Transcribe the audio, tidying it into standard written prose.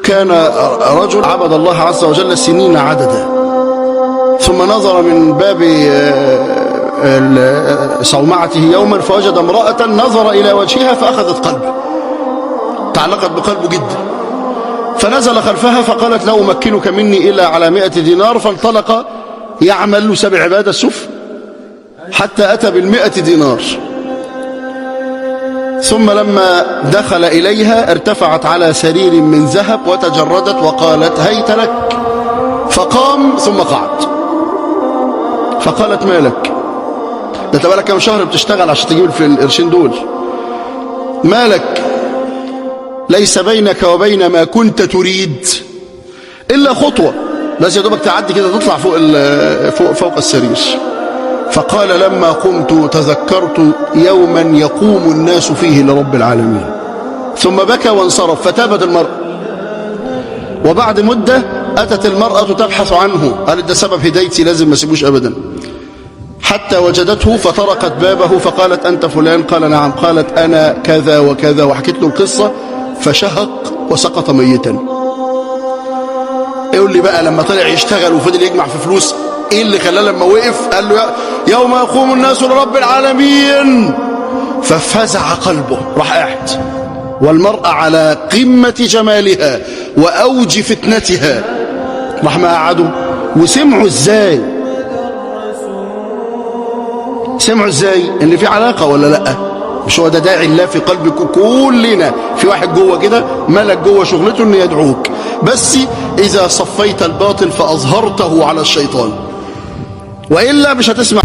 كان رجل عبد الله عز وجل سنين عددا، ثم نظر من باب صومعته يوما فوجد امرأة نظر إلى وجهها فأخذت قلبه، تعلقت بقلبه جدا، فنزل خلفها فقالت لا أمكنك مني إلا على 100 دينار، فانطلق يعمل سبع عبادة السفل حتى أتى بال100 دينار. ثم لما دخل إليها ارتفعت على سرير من ذهب وتجردت وقالت هيت لك، فقام ثم قعد، فقالت ما لك؟ ده انت بقالك كام شهر بتشتغل عشان تجيب القرشين دول، ما لك؟ ليس بينك وبين ما كنت تريد إلا خطوة، بس يا دوبك تعدي كده تطلع فوق السرير. فقال لما قمت تذكرت يوما يقوم الناس فيه لرب العالمين، ثم بكى وانصرف، فتابت المرأة. وبعد مدة أتت المرأة تبحث عنه، قالت ده سبب هدايتي لازم ما اسيبوش أبدا، حتى وجدته فطرقت بابه فقالت أنت فلان؟ قال نعم. قالت أنا كذا وكذا، وحكيت له القصة فشهق وسقط ميتا. يقول لي بقى لما طلع يشتغل وفضل يجمع في فلوس، ايه اللي خلاه لما وقف قال له يوم يقوم الناس لرب العالمين ففزع قلبه، راح قاعد. والمرأة على قمة جمالها وأوج فتنتها، راح ما قعدوا. وسمعوا ازاي؟ سمعوا ازاي ان في علاقة ولا لا؟ مش هو ده داعي الله في قلبكم كلنا؟ في واحد جوه كده ملك جوه شغلته انه يدعوك، بس اذا صفيت الباطل فاظهرته على الشيطان، وإلا مش هتسمع.